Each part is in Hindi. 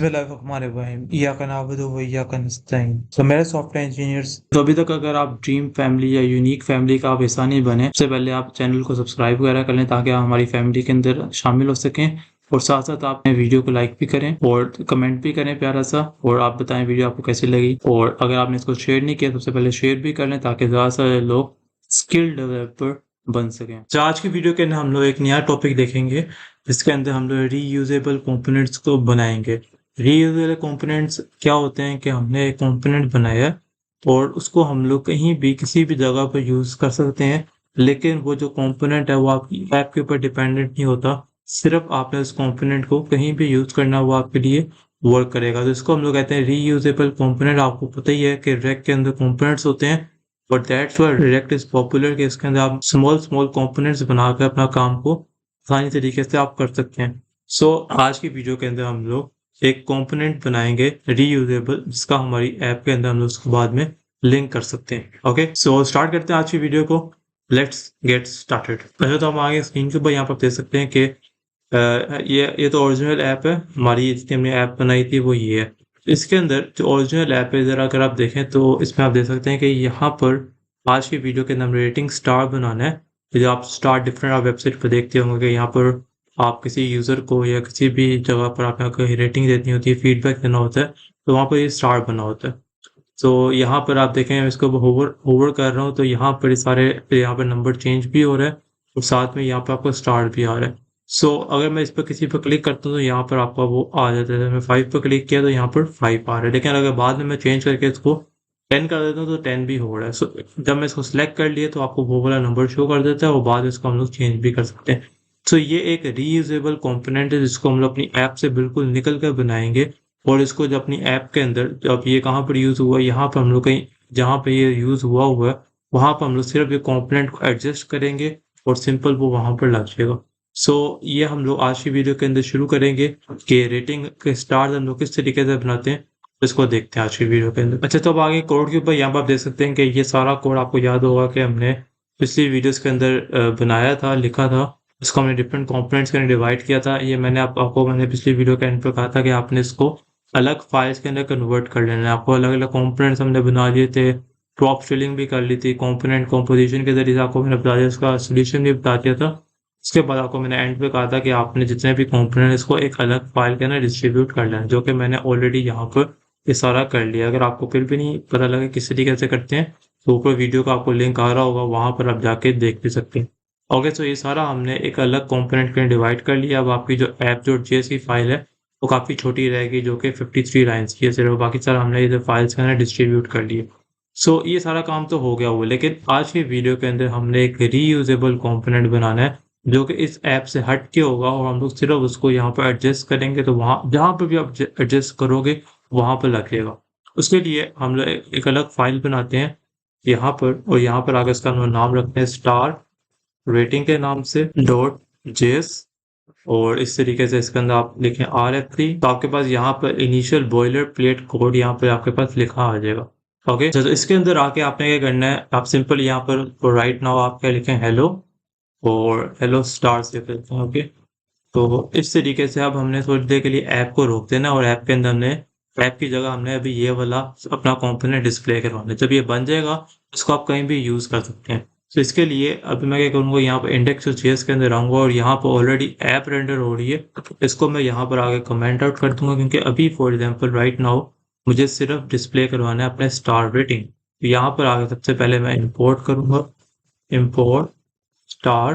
बिस्मिल्लाहिर्रहमानिर्रहीम इय्याका नअबुदु व इय्याका नस्तईन। तो मेरे सॉफ्टवेयर इंजीनियर्स, तो अभी तक अगर आप ड्रीम फैमिली या यूनिक फैमिली का आप हिस्सा नहीं बने, सबसे पहले आप चैनल को सब्सक्राइब वगैरह कर लें ताकि आप हमारी फैमिली के अंदर शामिल हो सकें। और साथ साथ आप वीडियो को लाइक भी करें और कमेंट भी करें प्यारा सा, और आप बताएं वीडियो आपको कैसी लगी। और अगर आपने इसको शेयर नहीं किया तो सबसे पहले शेयर भी कर लें ताकि ज़्यादा से ज़्यादा लोग स्किल डेवलपर बन सकें। तो आज की वीडियो के अंदर हम लोग एक नया टॉपिक देखेंगे जिसके अंदर हम लोग रीयूजेबल कंपोनेंट्स को बनाएंगे। रीयूजेबल कंपोनेंट्स क्या होते हैं कि हमने एक कंपोनेंट बनाया है और उसको हम लोग कहीं भी किसी भी जगह पर यूज़ कर सकते हैं, लेकिन वो जो कंपोनेंट है वो आपकी ऐप के ऊपर डिपेंडेंट नहीं होता। सिर्फ आपने उस कंपोनेंट को कहीं भी यूज़ करना वो आपके लिए वर्क करेगा। तो इसको हम लोग कहते हैं रीयूजेबल कंपोनेंट। आपको पता ही है कि रैक के अंदर कंपोनेंट्स होते हैं और that's why react is popular कि इसके अंदर आप स्मॉल स्मॉल कंपोनेंट्स बनाकर अपना काम को आसानी तरीके से आप कर सकते हैं। सो आज की वीडियो के अंदर हम लोग एक कंपोनेंट बनाएंगे रीयूजेबल, जिसका हमारी ऐप के अंदर हम लोग उसको बाद में लिंक कर सकते हैं। ओके, सो स्टार्ट करते हैं आज की वीडियो को। Let's get started. पहले तो हम आगे स्क्रीन के ऊपर यहाँ पर देख सकते हैं कि ये तो ओरिजिनल ऐप है हमारी, जितनी हमने ऐप बनाई थी वो ये है। इसके अंदर जो ओरिजिनल ऐप है, ज़रा अगर आप देखें तो इसमें आप देख सकते हैं कि यहाँ पर आज की वीडियो के अंदर रेटिंग स्टार बनाना है। जो आप स्टार डिफरेंट आप वेबसाइट पर देखते होंगे कि यहाँ पर आप किसी यूज़र को या किसी भी जगह पर आप यहाँ कोई रेटिंग देनी होती है, फीडबैक देना होता है, तो वहाँ पर ये स्टार बना होता है। तो यहाँ पर आप देखें, मैं इसको होवर होवर कर रहा हूँ तो यहाँ पर ये सारे यहाँ पर नंबर चेंज भी हो रहा है और साथ में यहाँ पर आपको स्टार भी आ रहा है। सो अगर मैं इस पर किसी पर क्लिक करता हूँ तो यहाँ पर आपका वो आ जाता है। मैं 5 पर क्लिक किया तो यहाँ पर 5 आ रहा है, लेकिन अगर बाद में मैं चेंज करके इसको 10 कर देता हूँ तो 10 भी हो रहा है। सो जब मैं इसको सिलेक्ट कर लिया तो आपको वो वाला नंबर शो कर देता है और बाद में इसको हम लोग चेंज भी कर सकते हैं। सो ये एक रीयूजेबल कंपोनेंट है जिसको हम लोग अपनी ऐप से बिल्कुल निकल कर बनाएंगे। और इसको जब अपनी ऐप के अंदर, जब ये कहाँ पर यूज़ हुआ है, यहाँ पर हम लोग कहीं जहाँ पे ये यूज़ हुआ हुआ है वहाँ पर हम लोग सिर्फ ये कंपोनेंट को एडजस्ट करेंगे और सिंपल वो वहाँ पर लग जाएगा। सो ये हम लोग आज की वीडियो के अंदर शुरू करेंगे कि रेटिंग के स्टार्स हम लोग किस तरीके से बनाते हैं, इसको देखते हैं आज की वीडियो के अंदर। अच्छा, तो अब आगे कोड के ऊपर यहाँ पर आप देख सकते हैं कि ये सारा कोड आपको याद होगा कि हमने पिछली वीडियोस के अंदर बनाया था, लिखा था। इसको हमने डिफरेंट कंपोनेंट्स के अंदर डिवाइड किया था। ये मैंने आपको मैंने पिछली वीडियो के एंड पर कहा था कि आपने इसको अलग फाइल्स के अंदर कन्वर्ट कर लेना है। आपको अलग अलग कंपोनेंट्स हमने बना लिए थे, ड्रॉप शेलिंग भी कर ली थी, कंपोनेंट कंपोजिशन के जरिए आपको मैंने बता दिया, उसका सोल्यूशन भी बता दिया था। उसके बाद आपको मैंने एंड पे कहा था कि आपने जितने भी कंपोनेंट इसको एक अलग फाइल के अंदर डिस्ट्रीब्यूट कर लेना, जो कि मैंने ऑलरेडी यहाँ पर ये सारा कर लिया। अगर आपको फिर भी नहीं पता लगे किस तरीके से करते हैं तो ऊपर वीडियो का आपको लिंक आ रहा होगा, वहाँ पर आप जाके देख भी सकते हैं। ओके, तो ये सारा हमने एक अलग कंपोनेंट के डिवाइड कर लिया। अब आपकी जो app.js की फाइल है वो काफ़ी छोटी रहेगी, जो कि 53 लाइन्स की है सिर्फ। बाकी सारा हमने ये फाइल्स के अंदर डिस्ट्रीब्यूट कर लिए। सो ये सारा काम तो हो गया हुआ, लेकिन आज की वीडियो के अंदर हमने एक रीयूजेबल कंपोनेंट बनाना है जो कि इस ऐप से हट के होगा और हम लोग सिर्फ उसको यहाँ पर एडजस्ट करेंगे तो वहाँ जहाँ पर भी आप एडजस्ट करोगे वहाँ पर लगेगा। उसके लिए हम लोग एक अलग फाइल बनाते हैं यहाँ पर, और यहाँ पर आगे इसका नाम रखते हैं स्टार रेटिंग के नाम से .js। और इस तरीके से इसके अंदर आप लिखें RF3, तो आपके पास यहाँ पर इनिशियल बॉयलर प्लेट कोड यहाँ पर आपके पास लिखा आ जाएगा। ओके, तो इसके अंदर आके आपने क्या करना है, आप सिंपल यहाँ पर राइट नाउ आप क्या लिखें, हेलो, और हेलो स्टार्स लिख देते हैं। ओके, तो इस तरीके से अब हमने थोड़ी देर के लिए ऐप को रोक देना और ऐप के अंदर हमने ऐप की जगह हमने अभी ये वाला अपना कंपोनेंट डिस्प्ले करवाना है। जब ये बन जाएगा इसको आप कहीं भी यूज़ कर सकते हैं। तो इसके लिए अभी मैं क्या करूँगा, यहाँ पर index.js के अंदर आऊँगा और यहाँ पर ऑलरेडी ऐप रेंडर हो रही है, इसको मैं यहाँ पर आगे कमेंट आउट कर दूंगा, क्योंकि अभी फॉर एग्जाम्पल राइट नाउ मुझे सिर्फ डिस्प्ले करवाना है अपने स्टार रेटिंग। तो यहाँ पर आगे सबसे पहले मैं इम्पोर्ट करूँगा, इम्पोर्ट स्टार,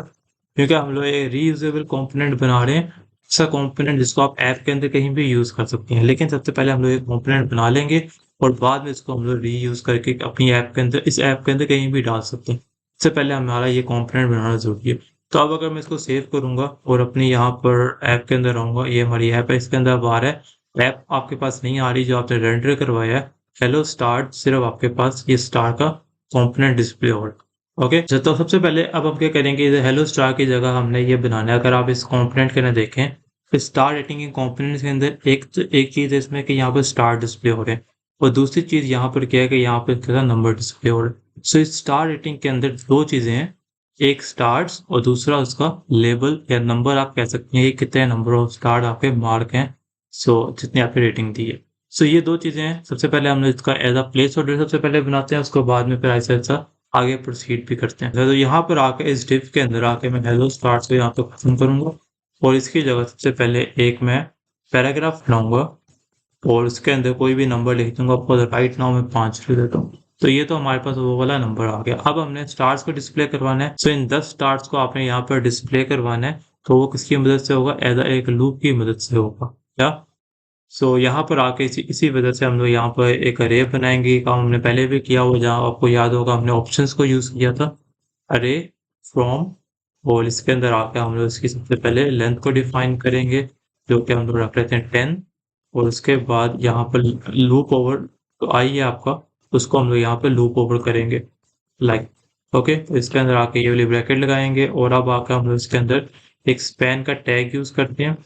क्योंकि हम लोग एक रीयूजेबल कंपोनेंट बना रहे हैं, ऐसा कंपोनेंट जिसको आप ऐप के अंदर कहीं भी यूज़ कर सकते हैं। लेकिन सबसे पहले हम लोग एक कंपोनेंट बना लेंगे और बाद में इसको हम लोग रीयूज़ करके अपनी ऐप के अंदर, इस ऐप के अंदर कहीं भी डाल सकते हैं। इससे पहले हमारा ये कंपोनेंट बनाना ज़रूरी है। तो अब अगर मैं इसको सेव करूँगा और अपने यहाँ पर ऐप के अंदर आऊँगा, ये हमारी ऐप है, इसके अंदर अब आ रहा है ऐप आपके पास नहीं आ रही जो आपने रेंडर करवाया है, हेलो स्टार, सिर्फ आपके पास ये स्टार का कंपोनेंट डिस्प्ले हो रहा है। ओके, तो सबसे पहले अब हम क्या करेंगे, हेलो स्टार की जगह हमने ये बनाना है। अगर आप इस कंपोनेंट के अंदर देखें तो स्टार रेटिंग के कंपोनेंट के अंदर एक चीज़ है इसमें कि यहाँ पर स्टार डिस्प्ले हो रहे हैं, और दूसरी चीज़ यहाँ पर क्या है कि यहाँ पर क्या नंबर डिस्प्ले हो रहा है। सो इस स्टार रेटिंग के अंदर दो चीज़ें हैं, एक स्टार्स और दूसरा उसका लेबल या नंबर, आप कह सकते हैं कि कितने नंबर ऑफ स्टार आपके मार्क हैं सो जितनी आपने रेटिंग दी है। सो ये 2 चीज़ें हैं। सबसे पहले हमने इसका एज़ अ प्लेस होल्डर सबसे पहले बनाते हैं, उसके बाद में फिर ऐसा-ऐसा आगे प्रोसीड भी करते हैं। तो यहाँ पर आके इस डिव के अंदर आके मैं हेलो स्टार्स को यहाँ पे खत्म करूँगा और इसकी जगह सबसे पहले एक मैं पैराग्राफ बनाऊँगा और उसके अंदर कोई भी नंबर लिख दूँगा। फॉर द राइट नाउ मैं 5 लिख देता हूँ। तो ये तो हमारे पास वो वाला नंबर आ गया। अब हमने स्टार्स को डिस्प्ले करवाना है। सो इन 10 स्टार्स को आपने यहाँ पर डिस्प्ले करवाना है, तो वो किसकी मदद से होगा? एज़ अ एक लूप की मदद से होगा। क्या? सो यहाँ पर आके इसी इसी वजह से हम लोग यहाँ पर एक अरे बनाएँगे। ये काम हमने पहले भी किया हुआ, जहाँ आपको याद होगा हमने ऑप्शंस को यूज़ किया था। अरे फ्रॉम, और इसके अंदर आके हम लोग इसकी सबसे पहले लेंथ को डिफाइन करेंगे, जो कि हम लोग रख लेते हैं 10, और उसके बाद यहाँ पर लूप ओवर तो आई है आपका, उसको हम लोग यहाँ पे लूप ओवर करेंगे लाइक। ओके, तो इसके अंदर आके ये वाली ब्रैकेट लगाएंगे और अब आकर हम लोग इसके अंदर एक स्पैन का टैग यूज़ करते हैं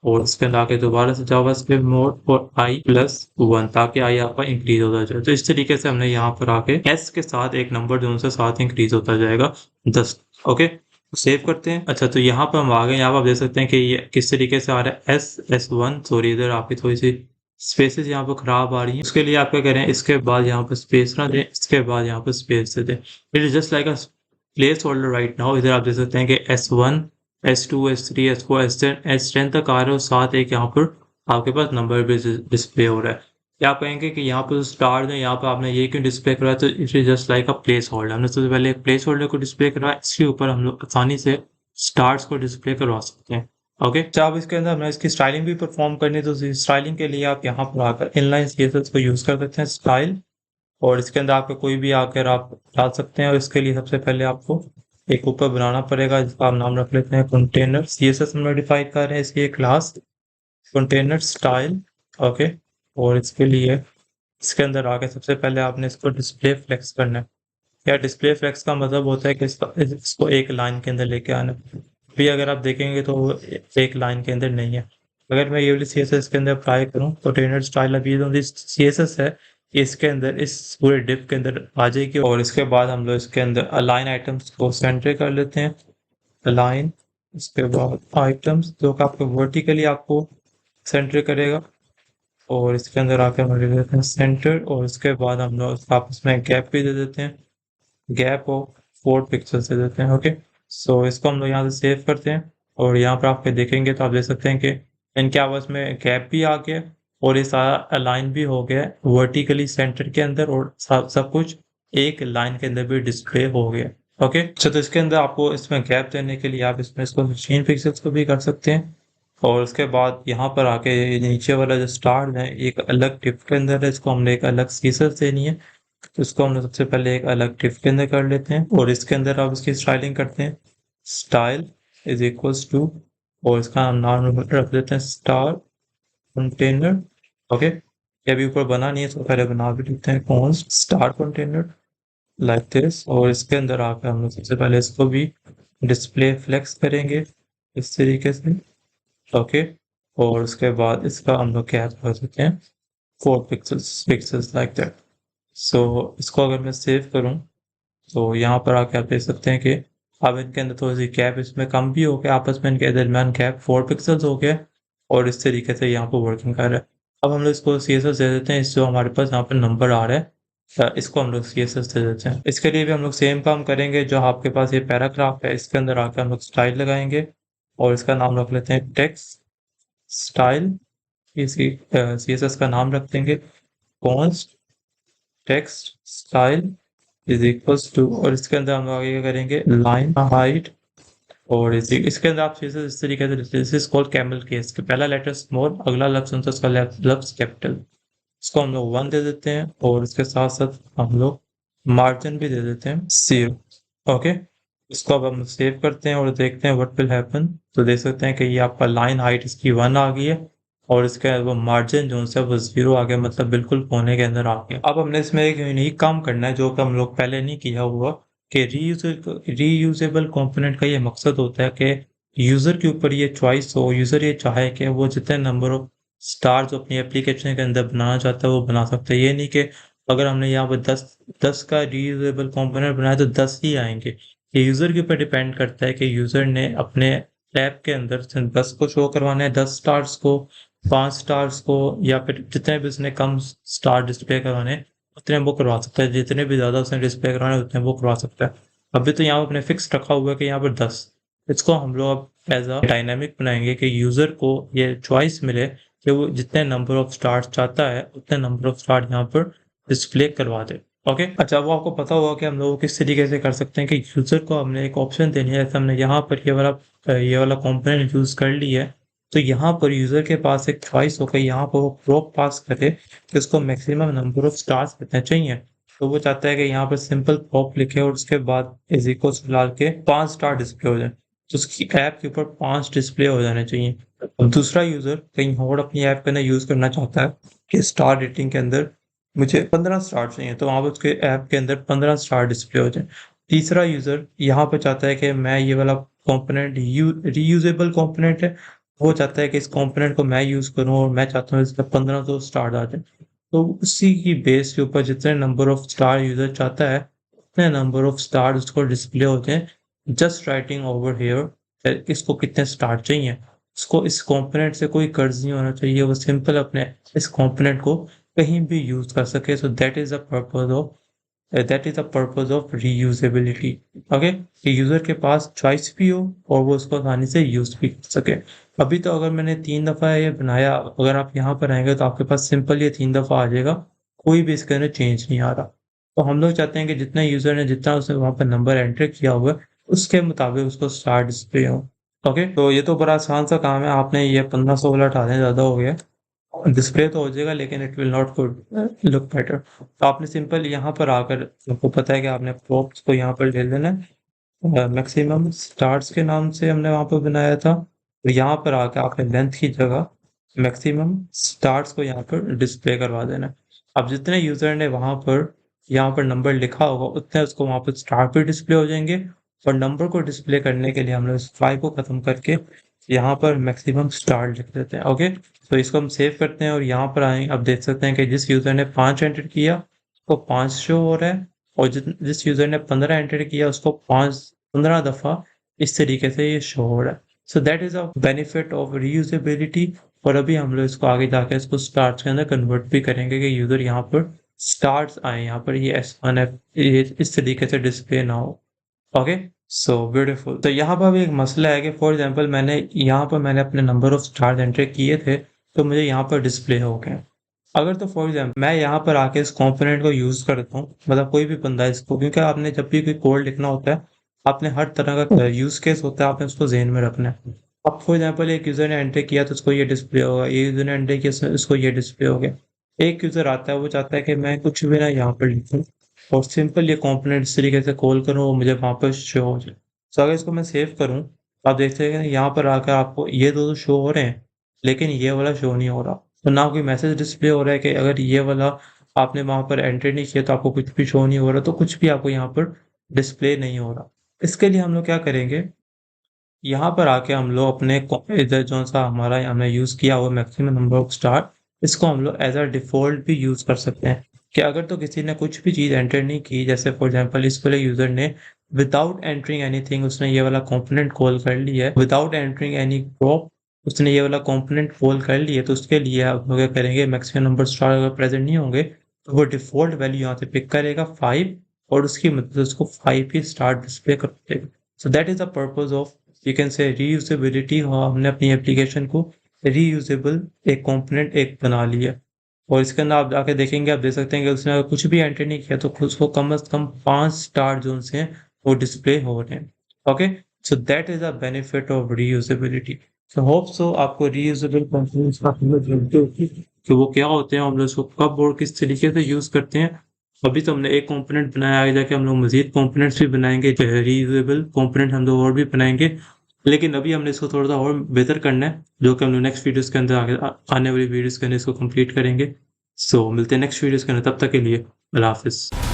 और इसके अंदर आके दोबारा से जावास्क्रिप्ट मोड और i+1, ताकि आई आपका इंक्रीज होता जाए। तो इस तरीके से हमने यहाँ पर आके s के साथ एक नंबर दोनों से साथ इंक्रीज होता जाएगा 10। ओके, सेव करते हैं। अच्छा, तो यहाँ पर हम आ गए। यहाँ पर आप देख सकते हैं कि ये किस तरीके से आ रहा है S1। सॉरी, इधर आपकी थोड़ी सी स्पेसेस यहाँ पर खराब आ रही हैं। उसके लिए आप क्या करें, इसके बाद यहाँ पर स्पेस ना दें, इसके बाद यहाँ पर स्पेस दे दें। It is just like a place holder right now. इधर आप देख सकते हैं कि S1, S2, S3, S4, S10 तक आ रहे हो, साथ एक यहाँ पर आपके पास नंबर भी डिस्प्ले हो रहा है। क्या आप कहेंगे कि यहाँ पर स्टार है, यहाँ पर आपने ये क्यों डिस्प्ले करवाया? तो it is just like a place holder. हमने सबसे पहले एक प्लेस होल्डर को डिस्प्ले करवाया, इसके ऊपर हम लोग आसानी से स्टार्स को डिस्प्ले करवा सकते हैं। ओके, अच्छा, अब इसके अंदर हमने इसकी स्टाइलिंग भी परफॉर्म करनी है, तो स्टाइलिंग के लिए आप यहाँ पर आकर इनलाइन सीएसएस को यूज कर सकते हैं, स्टाइल, और इसके अंदर आपको कोई भी आकर आप डाल सकते हैं। और इसके लिए सबसे पहले आपको एक ऊपर बनाना पड़ेगा, जिसका आप नाम रख लेते हैं कंटेनर। सीएसएस में मॉडिफाई कर रहे हैं इसकी एक क्लास कंटेनर स्टाइल। ओके, और इसके लिए इसके अंदर आके सबसे पहले आपने इसको डिस्प्ले फ्लेक्स करना है। या डिस्प्ले फ्लेक्स का मतलब होता है कि इसको एक लाइन के अंदर लेके आना। भी अगर आप देखेंगे तो वो एक लाइन के अंदर नहीं है। अगर मैं ये वाली सीएसएस के अंदर अप्लाई करूँ तो ट्रेनर स्टाइल, अभी जो सीएसएस है इसके अंदर इस पूरे डिप के अंदर आ जाएगी। और इसके बाद हम लोग इसके अंदर अलाइन आइटम्स को सेंटर कर लेते हैं, अलाइन। इसके बाद आइटम्स जो कि आपको वर्टिकली आपको सेंटर करेगा, और इसके अंदर आके हम लिख देते हैं सेंटर। और इसके बाद हम लोग आपस में गैप भी दे देते हैं, गैप ऑफ 4 पिक्सल दे देते हैं। ओके, सो इसको हम लोग यहाँ से सेव करते हैं और यहाँ पर आप देखेंगे तो आप देख सकते हैं कि इनके आपस में गैप भी आ गया और ये सारा अलाइन भी हो गया वर्टिकली सेंटर के अंदर, और सब कुछ एक लाइन के अंदर भी डिस्प्ले हो गया। ओके, अच्छा, तो इसके अंदर आपको इसमें गैप देने के लिए आप इसमें इसको 16 पिक्सल्स को भी कर सकते हैं। और उसके बाद यहाँ पर आके नीचे वाला जो स्टार है एक अलग टिप के अंदर है, इसको हमने एक अलग सीसस देनी है। तो इसको हम सबसे पहले एक अलग टिप के अंदर कर लेते हैं और इसके अंदर आप इसकी स्टाइलिंग करते हैं, स्टाइल इज इक्वल्स टू, और इसका नाम रख देते हैं स्टार कंटेनर। ओके, ये अभी ऊपर बना नहीं है, इसको पहले बना भी लेते हैं, const star container like this. और इसके अंदर आकर हम लोग सबसे पहले इसको भी डिस्प्ले फ्लेक्स करेंगे इस तरीके से। ओके, और उसके बाद इसका हम लोग क्या कर सकते हैं, 4 पिक्सल्स लाइक दैट। सो इसको अगर मैं सेव करूं तो यहाँ पर आके आप देख सकते हैं कि अब इनके अंदर थोड़ी सी गैप इसमें कम भी हो गया, आपस में इनके दरमियान गैप 4 पिक्सल्स हो गया और इस तरीके से यहाँ पर वर्किंग कर रहा है। अब हम लोग इसको CSS दे देते हैं, इस जो हमारे पास यहाँ पर नंबर आ रहा है, इसको हम लोग CSS दे देते हैं। इसके लिए भी हम लोग सेम काम करेंगे, जो आपके पास ये पैराग्राफ है इसके अंदर आकर हम लोग स्टाइल लगाएंगे और इसका नाम रख लेते हैं टेक्स्ट स्टाइल। इसी CSS का नाम रख देंगे const text style is equals to, और इसके अंदर हम लोग आगे क्या करेंगे, लाइन हाइट। और इसके अंदर आप CSS इस तरीके से, this is called camel case, के पहला लेटर स्मॉल, अगला लफ्ज होता है उसका लफ्ज कैपिटल। इसको हम लोग 1 दे देते हैं और इसके साथ साथ हम लोग मार्जिन भी दे देते हैं 0। ओके, इसको अब हम सेव करते हैं और देखते हैं व्हाट विल हैपन। तो देख सकते हैं कि ये आपका लाइन हाइट इसकी 1 आ गई है और इसके वो मार्जिन जो है वो 0 आ गया, मतलब बिल्कुल कोने के अंदर आ गया। अब हमने इसमें एक यूनिक काम करना है जो कि हम लोग पहले नहीं किया हुआ, कि रीयूजेबल कंपोनेंट का ये मकसद होता है कि यूजर के ऊपर ये चॉइस हो, यूजर ये चाहे कि वो जितने नंबर ऑफ स्टार जो अपनी एप्लीकेशन के अंदर बनाना चाहता है वो बना सकता है। ये नहीं कि अगर हमने यहाँ पर 10 का रीयूजेबल कंपोनेंट बनाया तो 10 ही आएंगे। ये यूजर के ऊपर डिपेंड करता है कि यूजर ने अपने ऐप के अंदर 10 को शो करवाना है, 10 स्टार्स को, 5 स्टार्स को या फिर जितने भी उसने कम स्टार डिस्प्ले करवाने उतने वो करवा सकता है, जितने भी ज़्यादा उसने डिस्प्ले करवाने उतने वो करवा सकता है। अभी तो यहाँ पे अपने फिक्स रखा हुआ है कि यहाँ पर 10। इसको हम लोग अब एज अ डायनामिक बनाएंगे कि यूज़र को ये चॉइस मिले कि वो जितने नंबर ऑफ स्टार्स चाहता है उतने नंबर ऑफ स्टार यहाँ पर डिस्प्ले करवा दे। ओके, अच्छा वो आपको पता होगा कि हम लोग किस तरीके से कर सकते हैं कि यूज़र को हमने एक ऑप्शन देनी है। जैसे हमने यहाँ पर ये वाला कंपोनेंट यूज़ कर ली है, तो यहाँ पर यूज़र के पास एक चॉइस होगा, यहाँ पर वो प्रोप पास करे कि उसको मैक्सिमम नंबर ऑफ स्टार्स कितने चाहिए। तो वो चाहता है कि यहाँ पर सिंपल प्रोप लिखे और उसके बाद इज इक्वल डाल के 5 स्टार डिस्प्ले हो जाए, तो उसकी ऐप के ऊपर 5 डिस्प्ले हो जाने चाहिए। अब दूसरा यूज़र कहीं और अपनी ऐप के अंदर यूज़ करना चाहता है कि स्टार रेटिंग के अंदर मुझे 15 स्टार चाहिए, तो वहाँ पर उसके ऐप के अंदर 15 स्टार डिस्प्ले हो जाए। तीसरा यूज़र यहाँ पर चाहता है कि मैं ये वाला कंपोनेंट रीयूजेबल कंपोनेंट है, वो चाहता है कि इस कंपोनेंट को मैं यूज़ करूँ और मैं चाहता हूँ इसमें 1500 स्टार आ जाए। तो उसी की बेस के ऊपर जितने नंबर ऑफ स्टार यूज़र चाहता है उतने नंबर ऑफ स्टार उसको डिस्प्ले होते हैं। जस्ट राइटिंग ओवर हियर इसको कितने स्टार चाहिए। इसको इस कंपोनेंट से कोई कर्ज नहीं होना चाहिए, वो सिंपल अपने इस कंपोनेंट को कहीं भी यूज़ कर सके। So that is the purpose of reusability. Okay, कि यूजर के पास चॉइस भी हो और वो उसको आसानी से यूज भी कर सके। अभी तो अगर मैंने 3 दफा ये बनाया, अगर आप यहाँ पर आएंगे तो आपके पास सिंपल ये 3 दफा आ जाएगा, कोई भी इसके अंदर चेंज नहीं आ रहा। तो हम लोग चाहते हैं कि जितना यूजर ने जितना उसने वहां पर नंबर एंटर किया हुआ है उसके मुताबिक उसको स्टार डिस्प्ले हो। ओके, तो ये तो बड़ा आसान सा काम है। आपने ये 1500 वाला हटा दें, ज्यादा हो गया। डिस्प्ले तो हो जाएगा लेकिन it will not good look better. तो आपने सिंपल यहाँ पर आकर, आपको पता है कि आपने प्रॉप्स को यहाँ पर ले लेना है। मैक्सिमम स्टार्स के नाम से हमने वहाँ पर बनाया था, तो यहाँ पर आकर आपने लेंथ की जगह मैक्सिमम स्टार्स को यहाँ पर डिस्प्ले करवा देना है। अब जितने यूजर ने वहाँ पर यहाँ पर नंबर लिखा होगा उतने उसको वहाँ पर स्टार भी डिस्प्ले हो जाएंगे। और नंबर को डिस्प्ले करने के लिए हम लोग इस 5 को खत्म करके यहाँ पर मैक्सिमम स्टार लिख देते हैं। ओके, तो इसको हम सेव करते हैं और यहाँ पर आए, अब देख सकते हैं कि जिस यूज़र ने 5 एंटर किया उसको 5 शो हो रहा है, और जिस यूज़र ने 15 एंटर किया उसको 15 दफ़ा इस तरीके से ये शो हो रहा है। So that is a benefit of reusability. और अभी हम लोग इसको आगे जाकर इसको स्टार्स के अंदर कन्वर्ट भी करेंगे कि यूज़र यहाँ पर स्टार्स आए, यहाँ पर ये S1F ये इस तरीके से डिस्प्ले ना हो। Okay, so beautiful. तो यहाँ पर भी एक मसला है कि फॉर एग्जांपल मैंने अपने नंबर ऑफ स्टार्स एंटर किए थे, तो मुझे यहाँ पर डिस्प्ले हो गए। अगर तो फॉर एग्जांपल मैं यहाँ पर आके इस कंपोनेंट को यूज करता हूँ, मतलब कोई भी बंदा इसको, क्योंकि आपने जब भी कोई कोड लिखना होता है आपने हर तरह का यूज केस होता है, आपने उसको ज़हन में रखना है। अब फॉर एग्जांपल एक यूजर ने एंटर किया तो उसको ये डिस्प्ले होगा, ये यूजर ने एंटर किया उसको ये डिस्प्ले हो गया। एक यूजर आता है वो चाहता है कि मैं कुछ भी ना यहाँ पर लिखूँ और सिंपल ये कंपोनेंट इस तरीके से कॉल करूँ और मुझे वहाँ पर शो हो जाए। तो अगर इसको मैं सेव करूँ, आप देखते हैं कि यहाँ पर आकर आपको ये दो शो हो रहे हैं लेकिन ये वाला शो नहीं हो रहा। तो ना कोई मैसेज डिस्प्ले हो रहा है कि अगर ये वाला आपने वहाँ पर एंटर नहीं किया तो आपको कुछ भी शो नहीं हो रहा, तो कुछ भी आपको यहाँ पर डिस्प्ले नहीं हो रहा। इसके लिए हम लोग क्या करेंगे, यहाँ पर आके हम लोग अपने इधर जो सा हमारा हमने यूज़ किया हुआ मैक्सिमम नंबर ऑफ स्टार, इसको हम लोग एज अ डिफ़ॉल्ट भी यूज़ कर सकते हैं। कि अगर तो किसी ने कुछ भी चीज़ एंटर नहीं की, जैसे फॉर एग्जांपल इस वाले यूज़र ने विदाउट एंटरिंग एनीथिंग उसने ये वाला कंपोनेंट कॉल कर लिया है, विदाउट एंटरिंग एनी प्रॉप उसने ये वाला कंपोनेंट कॉल कर लिया, तो उसके लिए आप लोग क्या करेंगे, मैक्सिमम नंबर स्टार अगर प्रेजेंट नहीं होंगे तो वो डिफ़ॉल्ट वैल्यू यहाँ से पिक करेगा 5, और उसकी मदद से उसको 5 ही स्टार डिस्प्ले कर देगा। So that is the purpose of you can say reusability. हाँ, हमने अपनी एप्लीकेशन को रीयूजेबल एक कंपोनेंट एक बना लिया। और इसके अंदर आप जाके देखेंगे, आप देख सकते हैं कि उसने अगर कुछ भी एंटर नहीं किया तो उसको कम से कम 5 स्टार जो हैं वो डिस्प्ले हो रहे हैं। Okay, so that is a benefit of reusability. So hope so आपको रीयूजेबल कंपोनेंट्स का समझ जानते हो कि वो क्या होते हैं, हम लोग इसको कब और किस तरीके से यूज करते हैं। अभी तो हमने एक कंपोनेंट बनाया, आगे जाके हम लोग मजीद कंपोनेंट्स भी बनाएंगे, रीयूजेबल कंपोनेंट हम लोग और भी बनाएंगे। लेकिन अभी हमने इसको थोड़ा सा और बेहतर करना है, जो कि हम लोग नेक्स्ट वीडियोस के अंदर आगे आने वाली वीडियोस के अंदर इसको कंप्लीट करेंगे। सो मिलते हैं नेक्स्ट वीडियोस के अंदर, तब तक के लिए अल्लाह हाफिज़।